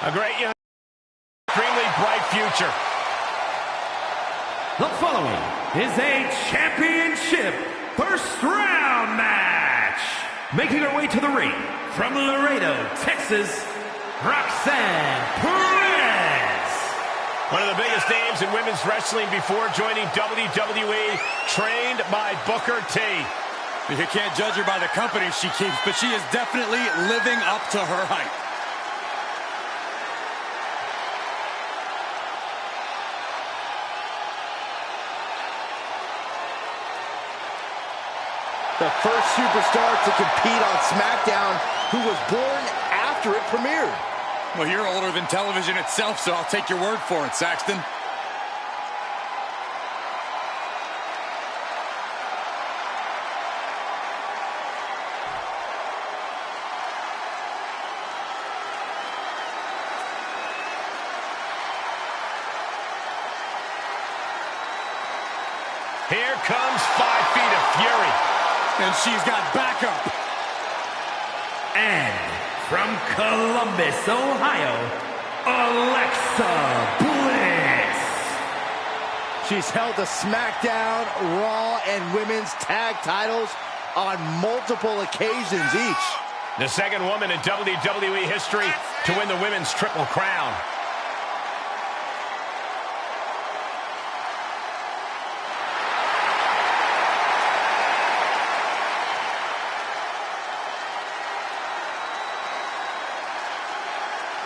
A great, extremely bright future. The following is a championship first round match. Making her way to the ring from Laredo, Texas, Roxanne Perez. One of the biggest names in women's wrestling before joining WWE, trained by Booker T. You can't judge her by the company she keeps, but she is definitely living up to her hype. The first superstar to compete on SmackDown who was born after it premiered. Well, you're older than television itself, so I'll take your word for it, Saxton. Here comes 5 feet of fury. And she's got backup. And from Columbus, Ohio, Alexa Bliss. She's held the SmackDown, Raw, and Women's Tag titles on multiple occasions each. The second woman in WWE history to win the Women's Triple Crown.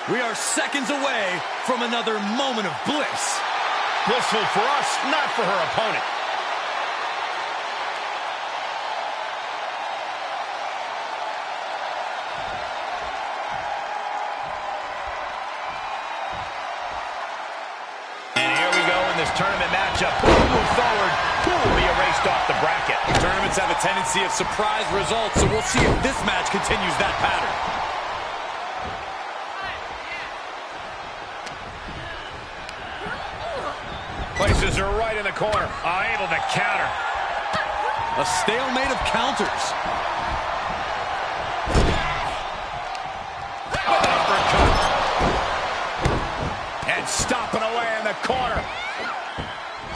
We are seconds away from another moment of bliss. Blissful for us, not for her opponent. And here we go in this tournament matchup. Who will move forward? Who will be erased off the bracket? Tournaments have a tendency of surprise results, so we'll see if this match continues that pattern. Places her right in the corner. Able to counter. A stalemate of counters. Uppercut. And stomping away in the corner.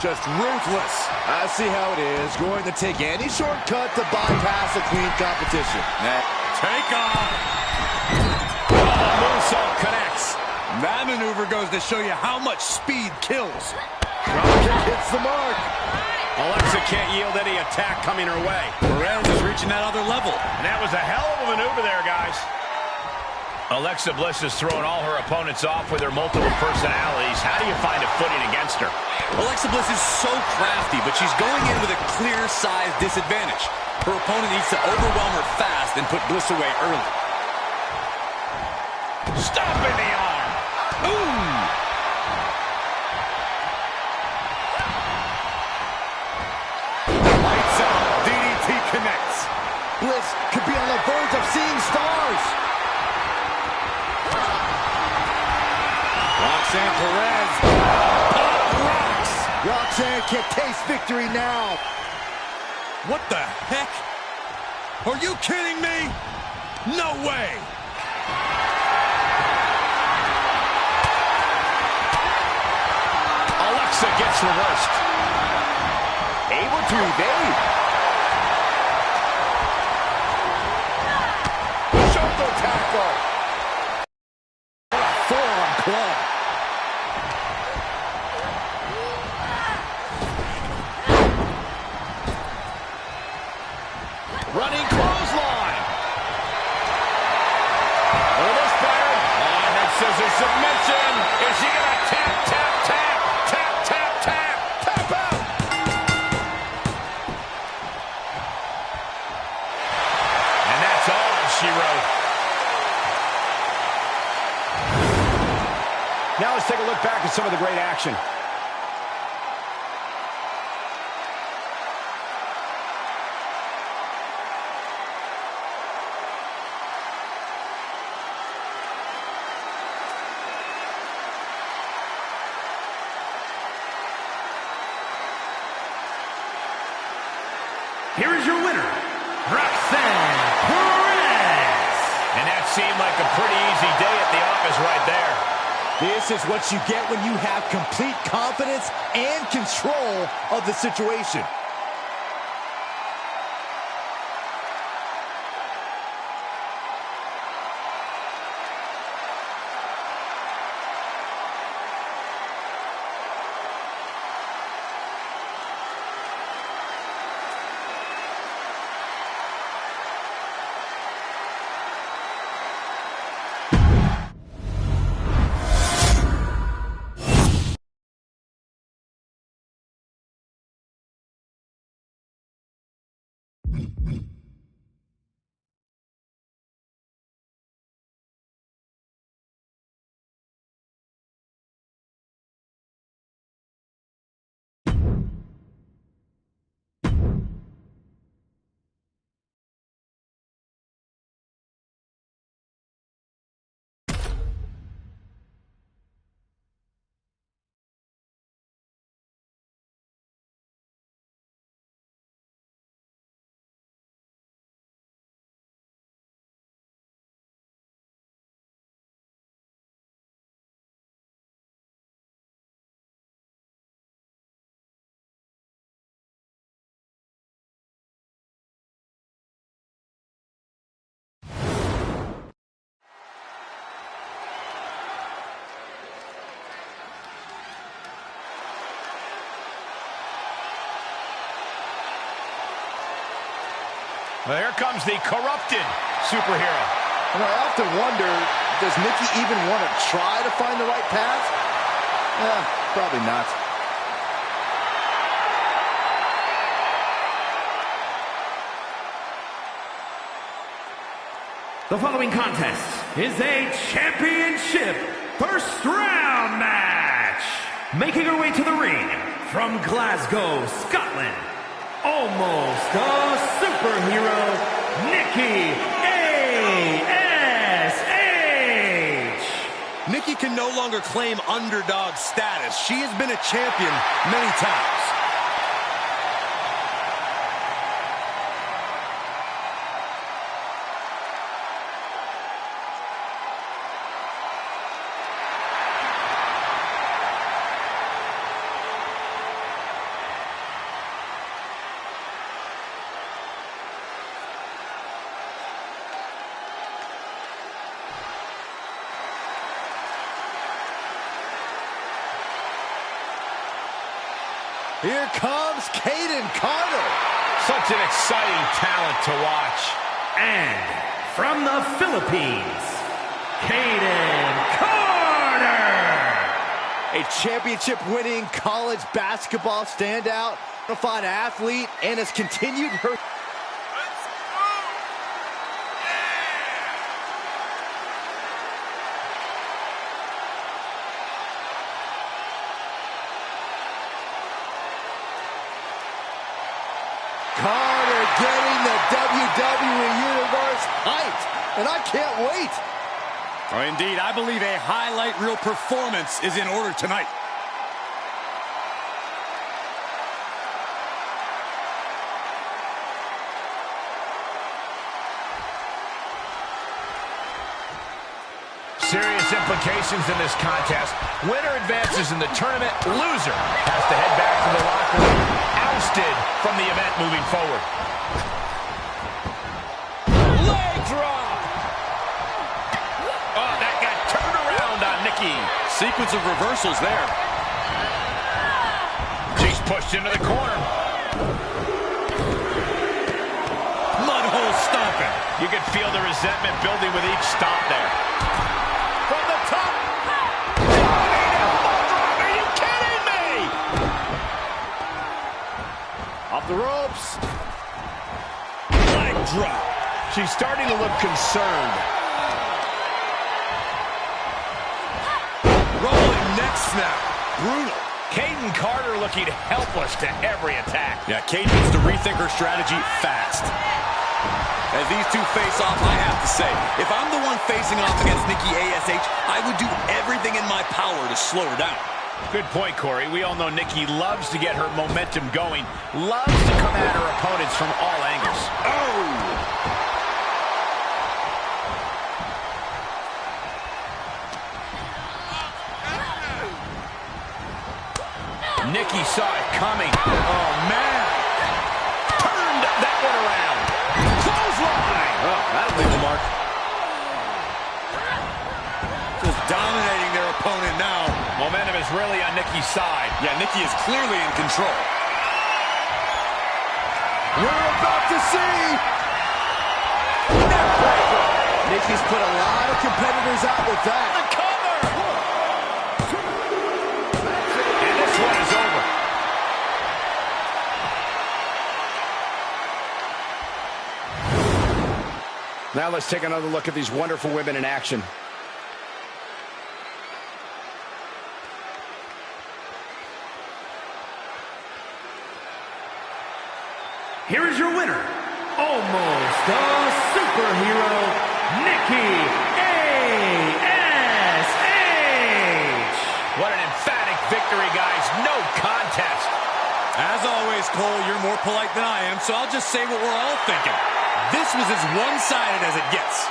Just ruthless. I see how it is. Going to take any shortcut to bypass a clean competition. Take off. Oh, moonsault connects. That maneuver goes to show you how much speed kills. Dropkick hits the mark. Alexa can't yield any attack coming her way. Perez is reaching that other level. And that was a hell of a maneuver there, guys. Alexa Bliss is throwing all her opponents off with her multiple personalities. How do you find a footing against her? Alexa Bliss is so crafty, but she's going in with a clear size disadvantage. Her opponent needs to overwhelm her fast and put Bliss away early. Stomping the arm. Ooh. Lights out. DDT connects. Bliss could be on the verge of seeing stars. Roxanne Perez. Rocks. Roxanne can taste victory now. What the heck? Are you kidding me? No way. Alexa gets reversed. Able to evade. Shoulder tackle. What a forearm club. Running clothesline. Oh, this better. Oh, that scissor submission. Is she going to tap, tap, tap, tap, tap, tap, tap out? And that's all she wrote. Now let's take a look back at some of the great action. Here is your winner, Roxanne Perez. And that seemed like a pretty easy day at the office right there. This is what you get when you have complete confidence and control of the situation. Well, here comes the corrupted superhero. And I often wonder, does Nikki even want to try to find the right path? Probably not. The following contest is a championship first round match. Making her way to the ring from Glasgow, Scotland, almost a superhero, Nikki A.S.H. Nikki can no longer claim underdog status. She has been a champion many times. Here comes Kaden Carter. Such an exciting talent to watch. And from the Philippines, Kaden Carter. A championship-winning college basketball standout, a fine athlete, and has continued her... Carter getting the WWE Universe hyped, and I can't wait. Oh, indeed, I believe a highlight reel performance is in order tonight. Serious implications in this contest. Winner advances in the tournament. Loser has to head back to the locker room, ousted from the event moving forward. Leg drop. Oh, that got turned around on Nikki. Sequence of reversals there. She's pushed into the corner. Mudhole stomping. You can feel the resentment building with each stomp there. From the top. Diving elbow drop. Are you kidding me? Off the ropes. Leg drop. She's starting to look concerned. Rolling neck snap. Brutal. Kaden Carter looking helpless to every attack. Yeah, Kate needs to rethink her strategy fast. As these two face off, I have to say, if I'm the one facing off against Nikki A.S.H., I would do everything in my power to slow her down. Good point, Corey. We all know Nikki loves to get her momentum going, loves to come at her opponents from all angles. Oh! Nikki saw it coming. Oh, man. Turned that one around. Clothesline. Oh, that'll leave a mark. Just dominating their opponent now. Momentum is really on Nikki's side. Yeah, Nikki is clearly in control. We're about to see neckbreaker. Nikki's put a lot of competitors out with that. The cover. And this one is over. Now let's take another look at these wonderful women in action. Here is your winner, almost a superhero, Nikki A.S.H. What an emphatic victory, guys. No contest. As always, Cole, you're more polite than I am, so I'll just say what we're all thinking. This was as one-sided as it gets.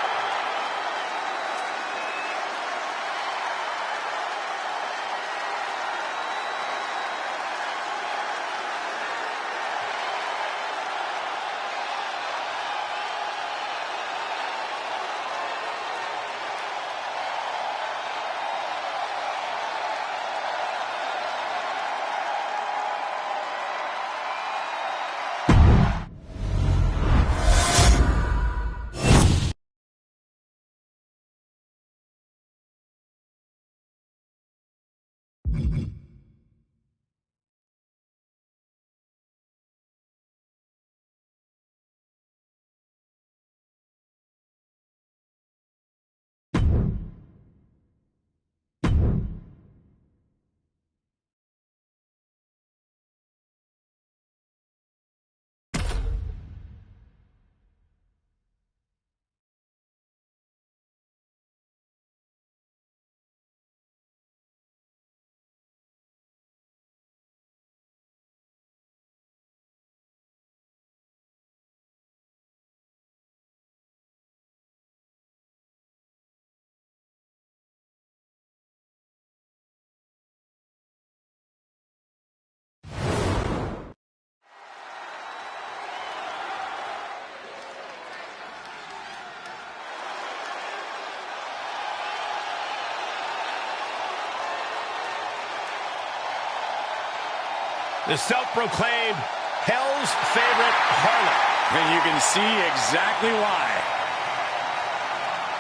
The self-proclaimed Hell's favorite harlot. And you can see exactly why.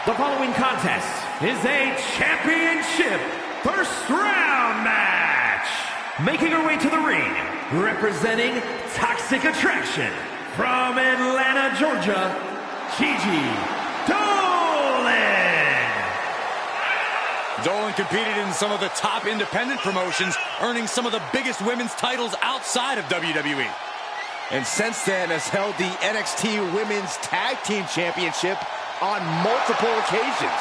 The following contest is a championship first round match. Making her way to the ring, representing Toxic Attraction from Atlanta, Georgia, Gigi Dolan. Dolan competed in some of the top independent promotions, earning some of the biggest women's titles outside of WWE. And since then has held the NXT Women's Tag Team Championship on multiple occasions.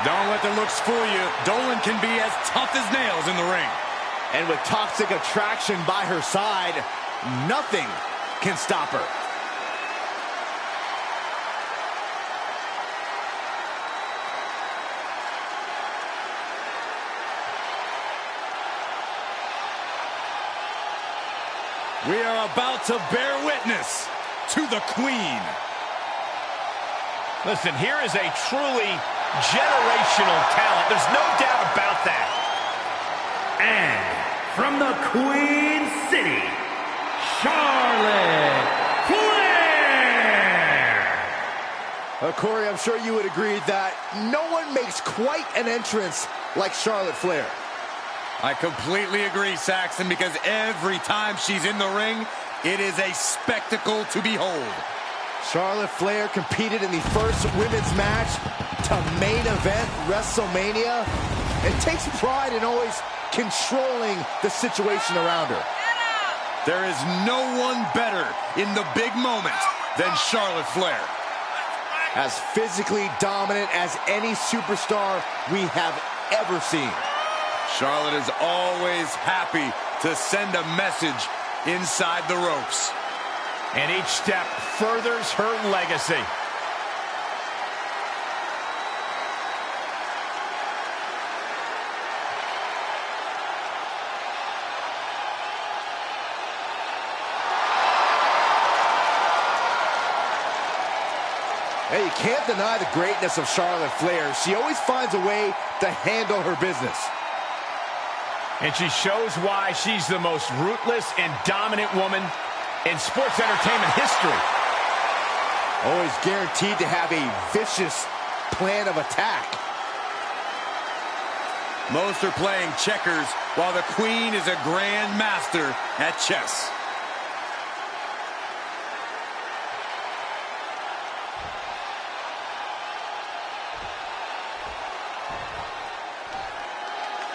Don't let the looks fool you. Dolan can be as tough as nails in the ring. And with Toxic Attraction by her side, nothing can stop her. We are about to bear witness to the Queen. Listen, here is a truly generational talent. There's no doubt about that. And from the Queen City, Charlotte Flair. Corey, I'm sure you would agree that no one makes quite an entrance like Charlotte Flair. I completely agree, Saxton, because every time she's in the ring, it is a spectacle to behold. Charlotte Flair competed in the first women's match to main event WrestleMania and takes pride in always controlling the situation around her. There is no one better in the big moment than Charlotte Flair. As physically dominant as any superstar we have ever seen. Charlotte is always happy to send a message inside the ropes. And each step furthers her legacy. Hey, you can't deny the greatness of Charlotte Flair. She always finds a way to handle her business. And she shows why she's the most ruthless and dominant woman in sports entertainment history. Always guaranteed to have a vicious plan of attack. Most are playing checkers, while the Queen is a grand master at chess.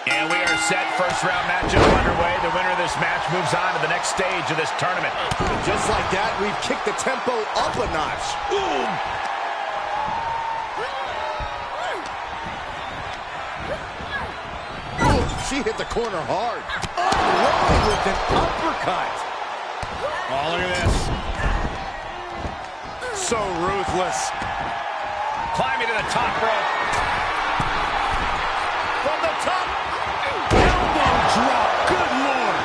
And we are set. First round matchup underway. The winner of this match moves on to the next stage of this tournament. And just like that, we've kicked the tempo up a notch. Boom! Oh, she hit the corner hard. Unloaded with an uppercut. Oh, look at this. So ruthless. Climbing to the top rope. From the top. Drop. Good Lord.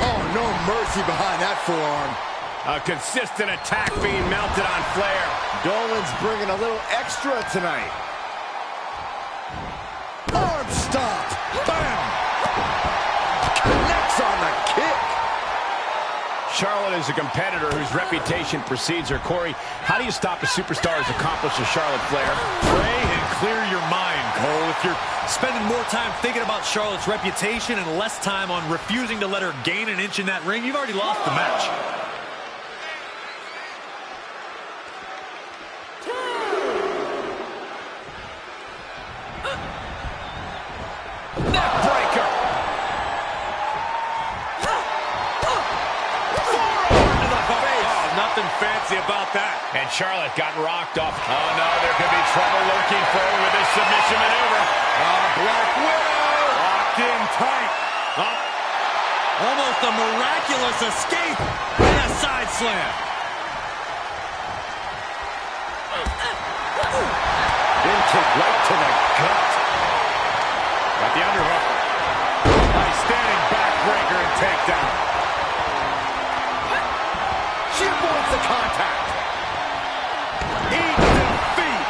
Oh, no mercy behind that forearm. A consistent attack being mounted on Flair. Dolan's bringing a little extra tonight. Arm stomp. Bam. Connects on the kick. Charlotte is a competitor whose reputation precedes her. Corey, how do you stop a superstar as accomplished as Charlotte Flair? Pray and clear your mind, Cole. If you're spending more time thinking about Charlotte's reputation and less time on refusing to let her gain an inch in that ring, you've already lost the match. Neckbreaker. Nothing fancy about that. And Charlotte got rocked off. Oh, no, there could be trouble lurking for her with this submission maneuver. Black Widow. Locked in tight. Almost a miraculous escape. And a side slam. In kick right to the gut. Got the underhook. Nice standing backbreaker and takedown. She avoids the contact. Eat defeat.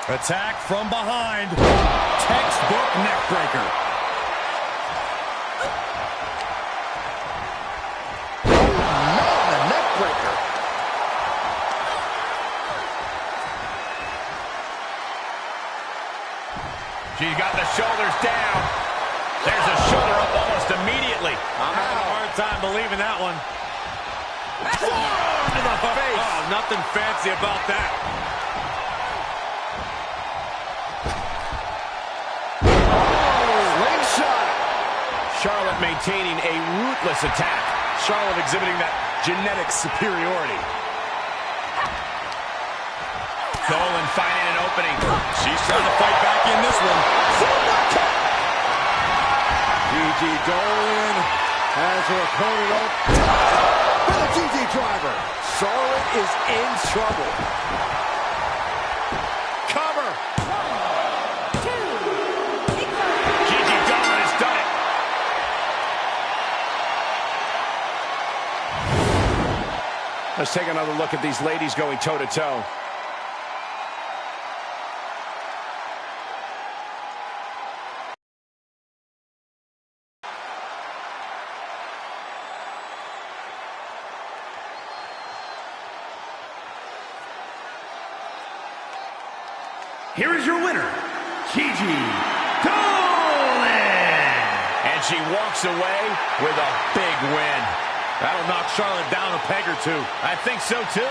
Attack from behind. Textbook neckbreaker. Man, the neckbreaker. She's got the shoulders down. There's a shoulder up almost immediately. I'm having a hard time believing that one. Forearm to the face. Oh, nothing fancy about that. Slingshot. Charlotte maintaining a ruthless attack. Charlotte exhibiting that genetic superiority. Dolan finding an opening. She's trying to fight back in this one. Gigi Dolan has her opponent up. For the Gigi driver. Charlotte is in trouble. Cover. Gigi Dolan has done it. Let's take another look at these ladies going toe-to-toe. Here is your winner, Gigi Dolan. And she walks away with a big win. That'll knock Charlotte down a peg or two. I think so, too.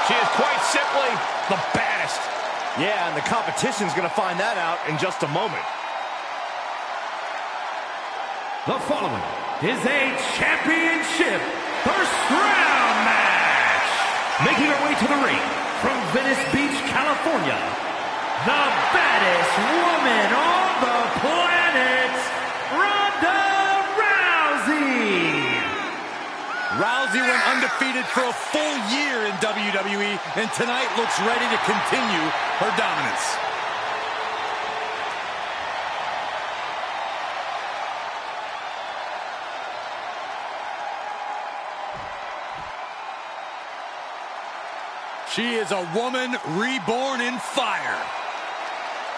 She is quite simply the baddest. Yeah, and the competition's going to find that out in just a moment. The following is a championship first round match. Making her way to the ring from Venice Beach, California, the baddest woman on the planet, Ronda Rousey. Rousey went undefeated for a full year in WWE, and tonight looks ready to continue her dominance. She is a woman reborn in fire.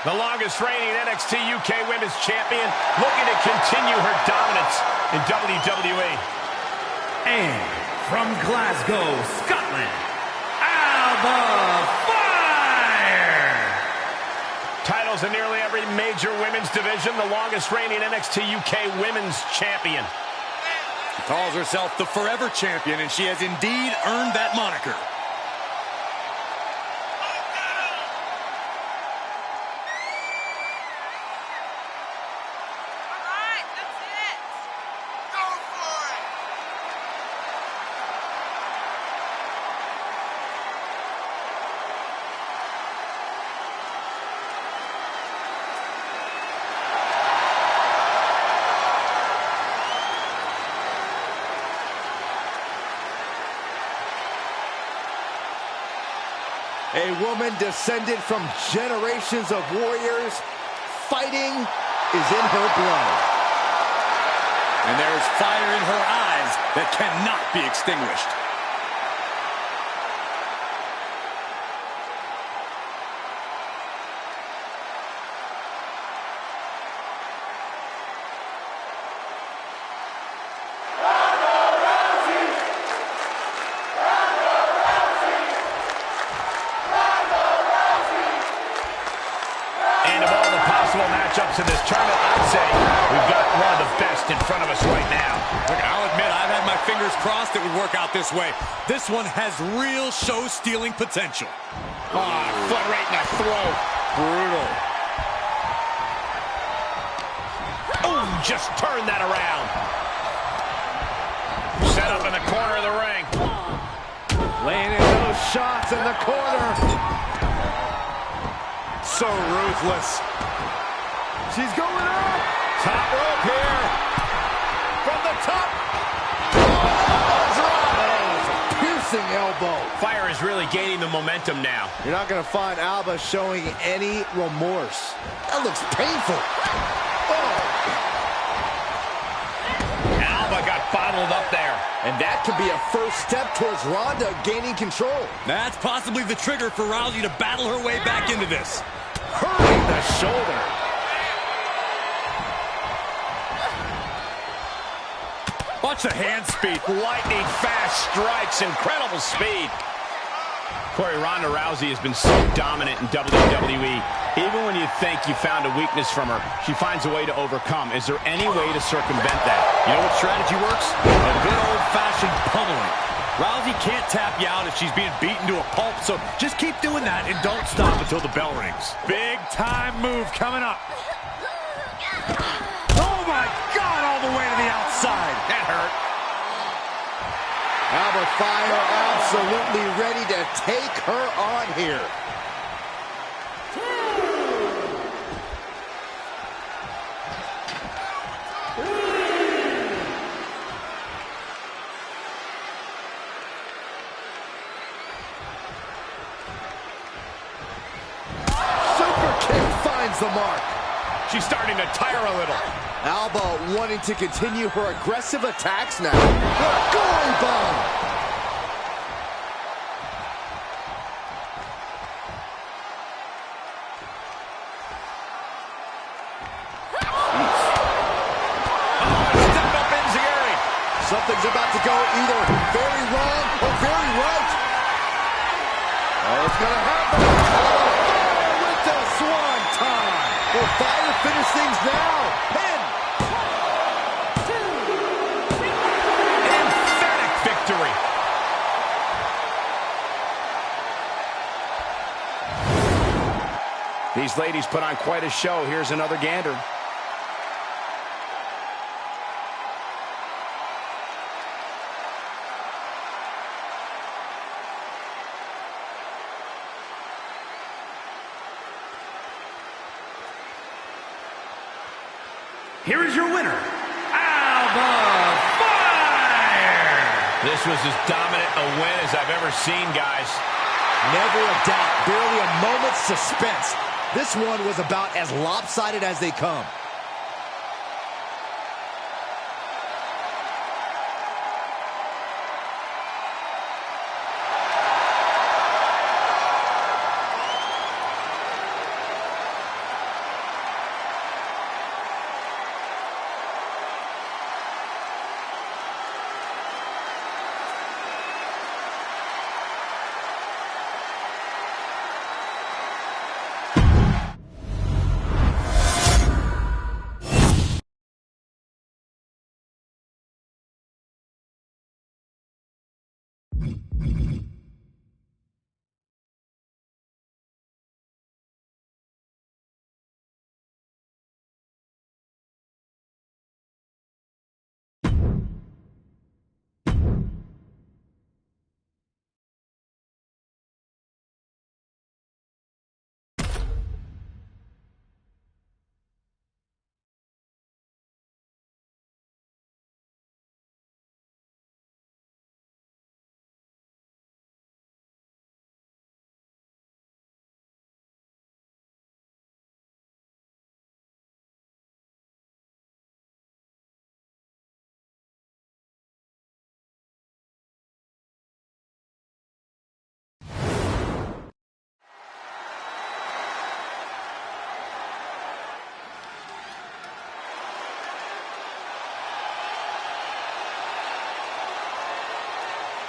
The longest reigning NXT UK Women's Champion looking to continue her dominance in WWE. And from Glasgow, Scotland, Alba Fire! Titles in nearly every major women's division, the longest reigning NXT UK Women's Champion. Calls herself the Forever Champion, and she has indeed earned that moniker. A woman descended from generations of warriors. Fighting is in her blood. And there is fire in her eyes that cannot be extinguished. Matchups in this tournament, I'd say we've got one of the best in front of us right now. Look, I'll admit, I've had my fingers crossed it would work out this way. This one has real show-stealing potential. Foot right in the throat. Brutal. Oh, just turn that around. Set up in the corner of the ring. Laying in those shots in the corner. So ruthless. She's going up. Top rope here. From the top. Oh, piercing elbow. Fire is really gaining the momentum now. You're not going to find Alba showing any remorse. That looks painful. Oh. Alba got bottled up there. And that could be a first step towards Ronda gaining control. That's possibly the trigger for Rousey to battle her way back into this. Hurling the shoulder. Watch the hand speed. Lightning fast strikes, incredible speed. Corey, Ronda Rousey has been so dominant in WWE. Even when you think you found a weakness from her, she finds a way to overcome. Is there any way to circumvent that? You know what strategy works? A good old-fashioned pummeling. Rousey can't tap you out if she's being beaten to a pulp, so just keep doing that and don't stop until the bell rings. Big-time move coming up. Oh, my God, all the way to the outside. That hurt. Alba Fire absolutely ready to take her on here. Super kick finds the mark. She's starting to tire a little. Alba wanting to continue her aggressive attacks now. The goalie bomb. Step up enziguri. Something's about to go either very wrong or very right. Oh, it's going to happen. Fire with the swanton. Will Fire finish things now? Pin. Emphatic victory. These ladies put on quite a show. Here's another gander. Here is your winner, out of fire! This was as dominant a win as I've ever seen, guys. Never a doubt, barely a moment's suspense. This one was about as lopsided as they come.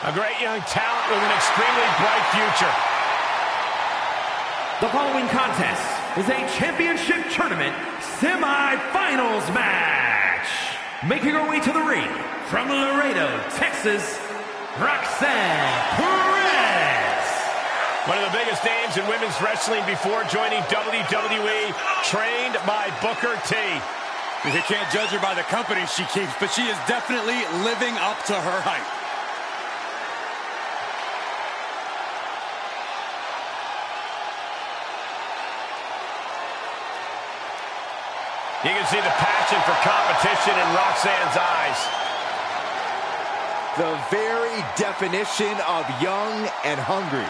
A great young talent with an extremely bright future. The following contest is a championship tournament semi-finals match. Making her way to the ring from Laredo, Texas, Roxanne Perez. One of the biggest names in women's wrestling before joining WWE, trained by Booker T. You can't judge her by the company she keeps, but she is definitely living up to her hype. You can see the passion for competition in Roxanne's eyes. The very definition of young and hungry.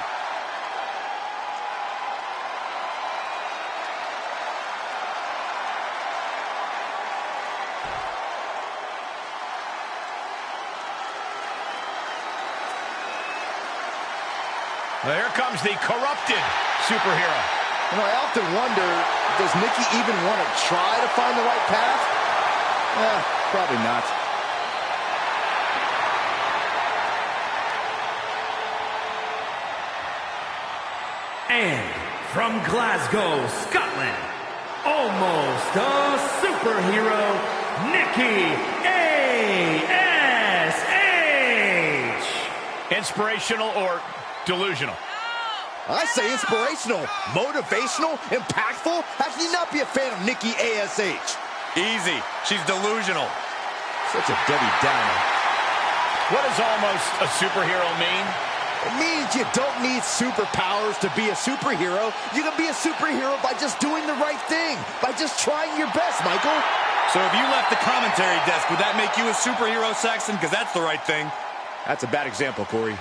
Well, here comes the corrupted superhero. You know, I often wonder, does Nikki even want to try to find the right path? Probably not. And from Glasgow, Scotland, almost a superhero, Nikki A.S.H. Inspirational or delusional? I say inspirational, motivational, impactful. How can you not be a fan of Nikki A.S.H.? Easy. She's delusional. Such a Debbie Downer. What does almost a superhero mean? It means you don't need superpowers to be a superhero. You can be a superhero by just doing the right thing, by just trying your best, Michael. So if you left the commentary desk, would that make you a superhero, Saxton? Because that's the right thing. That's a bad example, Corey.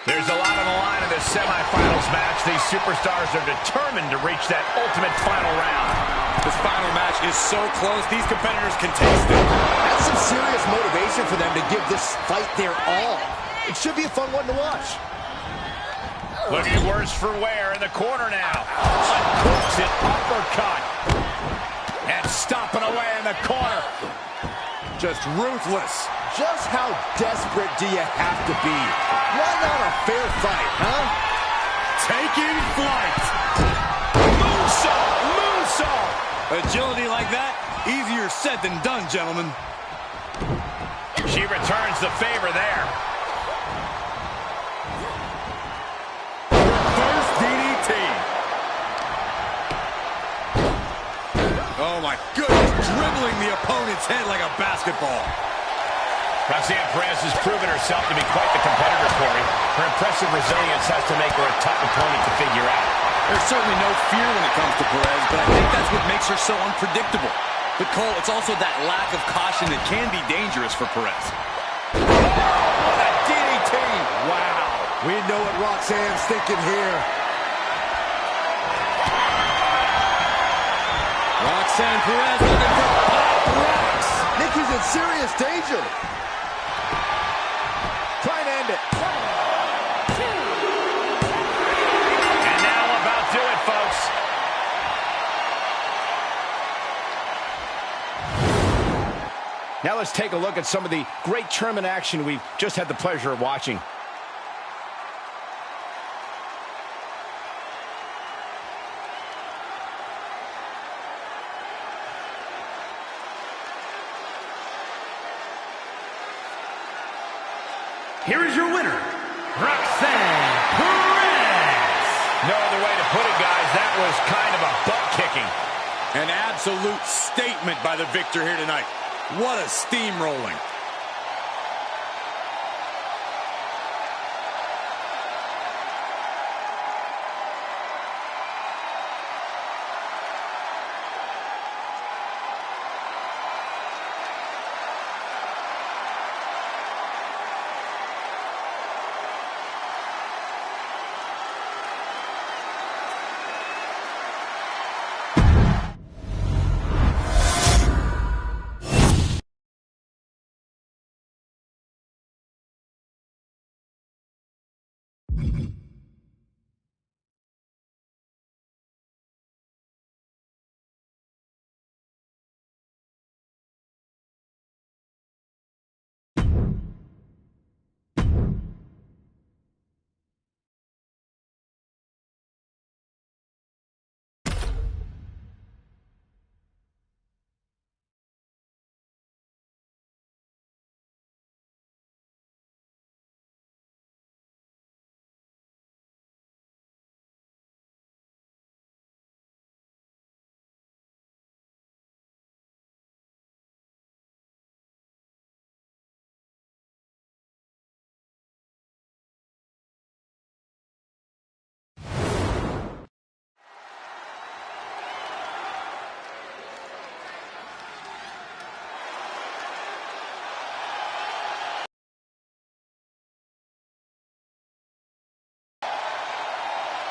There's a lot on the line in this semifinals match. These superstars are determined to reach that ultimate final round. This final match is so close, these competitors can taste it. That's some serious motivation for them to give this fight their all. It should be a fun one to watch. Looking worse for wear in the corner now. Uncorks it, uppercut. And stomping away in the corner. Just ruthless. Just how desperate do you have to be? Why not a fair fight, huh? Taking flight. Moonsault! Moonsault! Agility like that, easier said than done, gentlemen. She returns the favor there. Reverse DDT. Oh my goodness, dribbling the opponent's head like a basketball. Roxanne Perez has proven herself to be quite the competitor, Corey. Her impressive resilience has to make her a tough opponent to figure out. There's certainly no fear when it comes to Perez, but I think that's what makes her so unpredictable. But Cole, it's also that lack of caution that can be dangerous for Perez. Oh, what a DDT! Wow. We know what Roxanne's thinking here. Roxanne Perez looking for Pop Rocks. Nikki's in serious danger. Try and end it. And now about do it, folks. Now let's take a look at some of the great tournament action we've just had the pleasure of watching. Here is your winner, Roxanne Perez. No other way to put it, guys. That was kind of a butt-kicking. An absolute statement by the victor here tonight. What a steamrolling.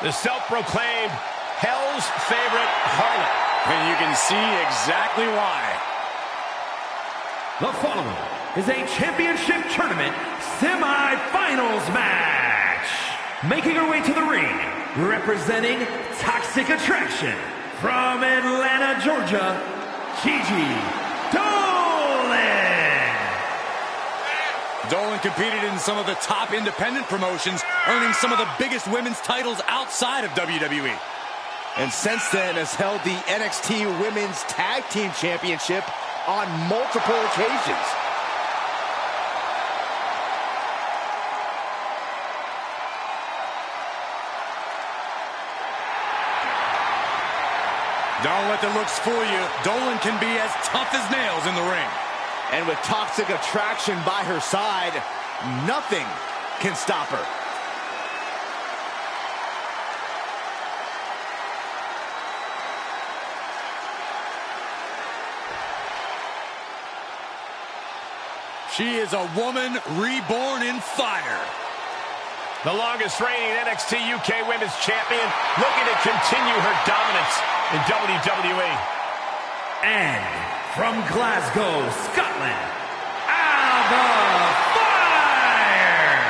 The self-proclaimed Hell's favorite harlot. And you can see exactly why. The following is a championship tournament semi-finals match. Making her way to the ring, representing Toxic Attraction from Atlanta, Georgia, Gigi Dolan. Dolan competed in some of the top independent promotions, earning some of the biggest women's titles outside of WWE. And since then has held the NXT Women's Tag Team Championship on multiple occasions. Don't let the looks fool you. Dolan can be as tough as nails in the ring. And with Toxic Attraction by her side, nothing can stop her. She is a woman reborn in fire. The longest reigning NXT UK Women's Champion, looking to continue her dominance in WWE. And from Glasgow, Scotland, Alba Fire!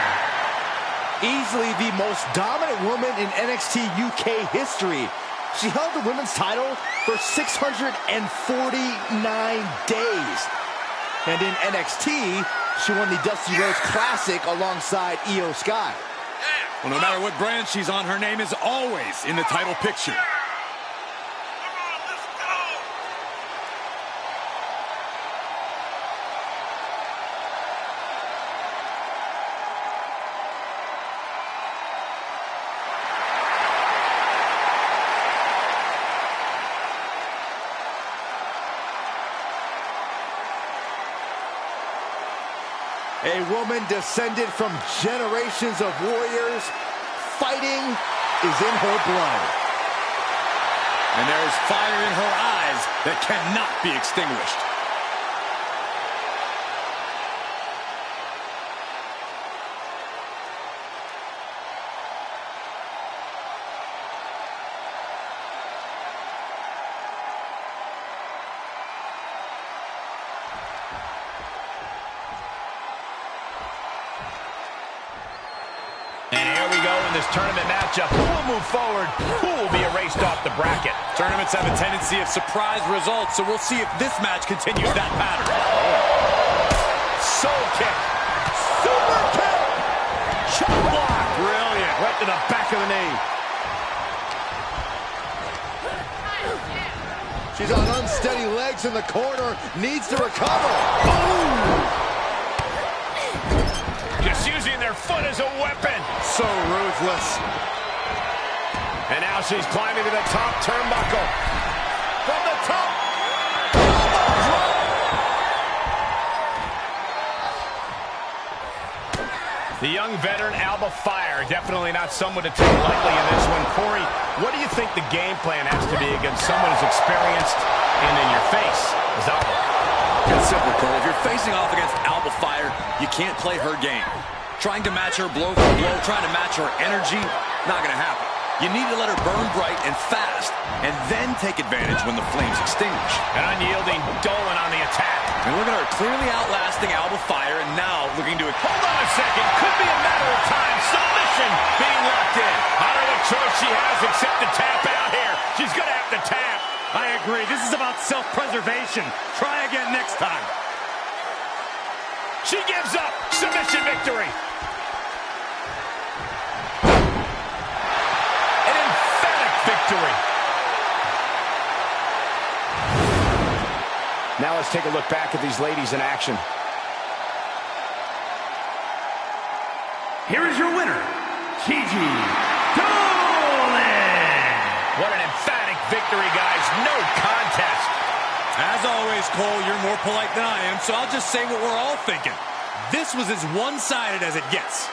Easily the most dominant woman in NXT UK history. She held the women's title for 649 days. And in NXT, she won the Dusty Rhodes Classic alongside Io Sky. Well, no matter what brand she's on, her name is always in the title picture. A woman descended from generations of warriors. Fighting is in her blood. And there is fire in her eyes that cannot be extinguished. This tournament matchup, who will move forward, who will be erased off the bracket? Tournaments have a tendency of surprise results, so we'll see if this match continues that pattern. Soul kick, super kick, chop block, brilliant, right to the back of the knee. She's on unsteady legs in the corner, needs to recover. Boom! Just using their foot as a weapon. So ruthless. And now she's climbing to the top turnbuckle. From the top. The young veteran Alba Fire, definitely not someone to take lightly in this one. Corey, what do you think the game plan has to be against someone as experienced and in your face as Alba? It's simple, Cole. If you're facing off against Alba Fire, you can't play her game. Trying to match her blow for blow, trying to match her energy, not going to happen. You need to let her burn bright and fast, and then take advantage when the flames extinguish. An unyielding Dolan on the attack. And look at her clearly outlasting Alba Fire, and now looking to... Hold on a second. Could be a matter of time. Submission being locked in. I don't know what choice she has except to tap out here. She's going to have to tap. I agree. This is about self-preservation. Try again next time. She gives up. Submission victory. An emphatic victory. Now let's take a look back at these ladies in action. Here is your winner, Gigi Dolan. What an emphatic victory, guys. No contest. As always, Cole, you're more polite than I am, so I'll just say what we're all thinking. This was as one-sided as it gets.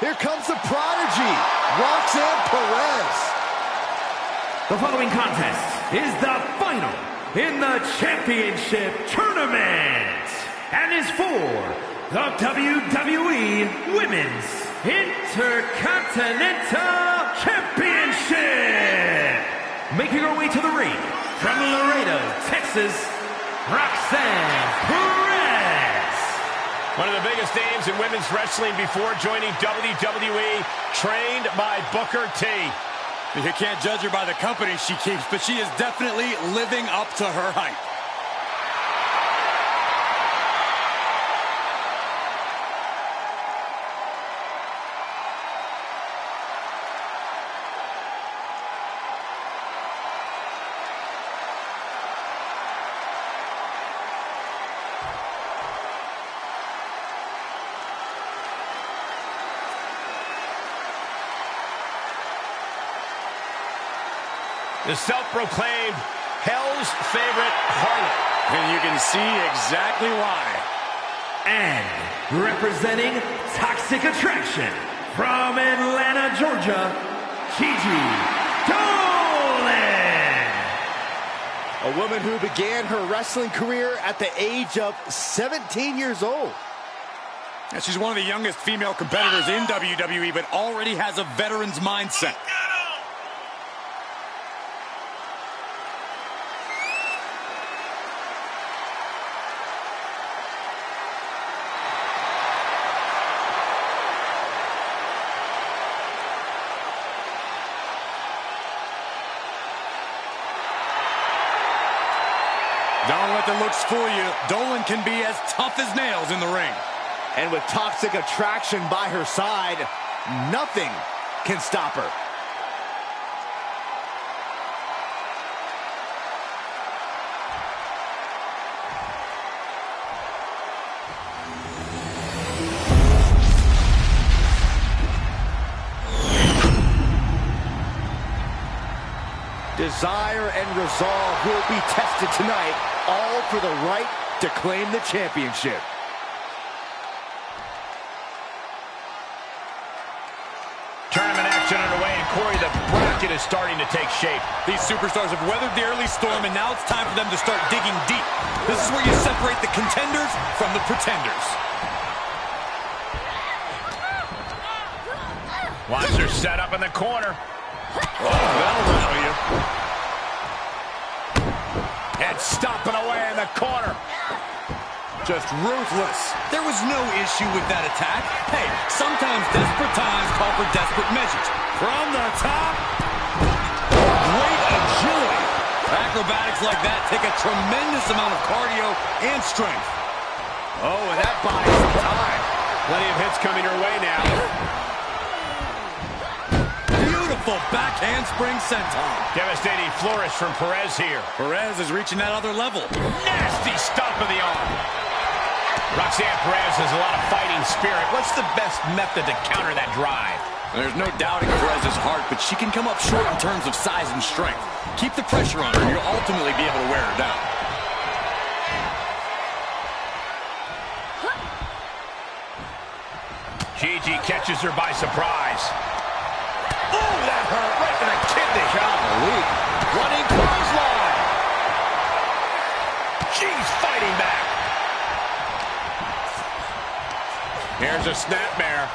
Here comes the prodigy, Roxanne Perez. The following contest is the final in the championship tournament and is for the WWE Women's Intercontinental Championship. Making her way to the ring from Laredo, Texas, Roxanne Perez. One of the biggest names in women's wrestling before joining WWE, trained by Booker T. You can't judge her by the company she keeps, but she is definitely living up to her hype. The self-proclaimed Hell's favorite harlot. And you can see exactly why. And representing Toxic Attraction from Atlanta, Georgia, Gigi Dolan. A woman who began her wrestling career at the age of 17 years old. And she's one of the youngest female competitors in WWE, but already has a veteran's mindset. Don't let the looks fool you. Dolan can be as tough as nails in the ring. And with Toxic Attraction by her side, nothing can stop her. Desire and resolve will be tested tonight, all for the right to claim the championship. Tournament action underway, and Corey, the bracket is starting to take shape. These superstars have weathered the early storm, and now it's time for them to start digging deep. This is where you separate the contenders from the pretenders. Watch her set up in the corner. Oh, that'll rattle you. And stomping away in the corner. Just ruthless. There was no issue with that attack. Hey, sometimes desperate times call for desperate measures. From the top. Great agility. Acrobatics like that take a tremendous amount of cardio and strength. Oh, and that buys some time. Plenty of hits coming her way now. Beautiful backhand spring senton. Devastating flourish from Perez here. Perez is reaching that other level. Nasty stomp of the arm. Roxanne Perez has a lot of fighting spirit. What's the best method to counter that drive? There's no doubting Perez's heart, but she can come up short in terms of size and strength. Keep the pressure on her, and you'll ultimately be able to wear her down. Gigi catches her by surprise. Oh, that hurt right to the kidney. Golly. Running clothesline. She's fighting back. Here's a snapmare.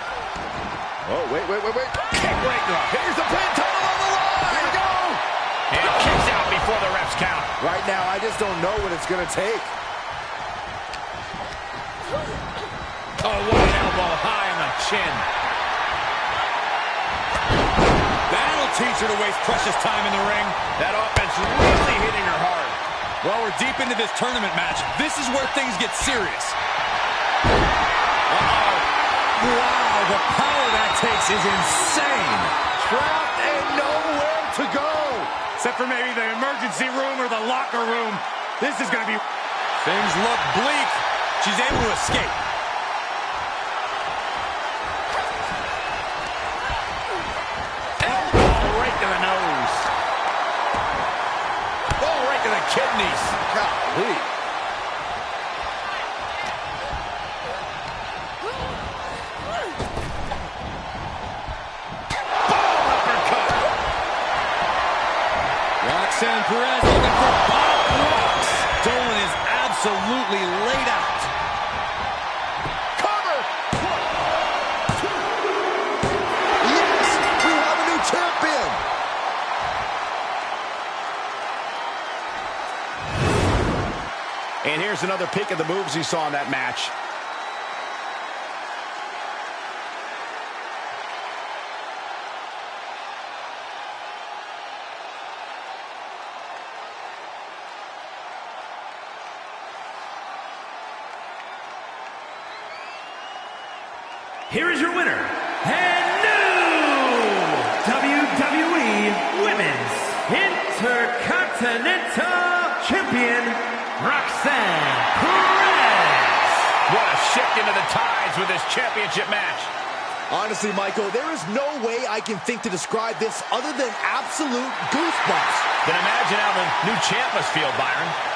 Oh, wait. Kick right to her. Here's the pin. Tunnel on the line. Here we go. And kicks out before the refs count. Right now, I just don't know what it's going to take. Oh, what an elbow high on the chin. That'll teach her to waste precious time in the ring. That offense really hitting her hard. Well, we're deep into this tournament match. This is where things get serious. Wow, the power that takes is insane. Trapped and nowhere to go. Except for maybe the emergency room or the locker room. This is going to be... Things look bleak. She's able to escape. Elbow right to the nose. Oh, right to the kidneys. Golly. Roxanne Perez looking for Bob Rocks. Dolan is absolutely laid out. Cover. 1, 2. Yes, we have a new champion. And here's another peek at the moves you saw in that match. Here is your winner, and new WWE Women's Intercontinental Champion, Roxanne Perez. What a shift into the tides with this championship match. Honestly, Michael, there is no way I can think to describe this other than absolute goosebumps. Then imagine how the new champ must feel, Byron.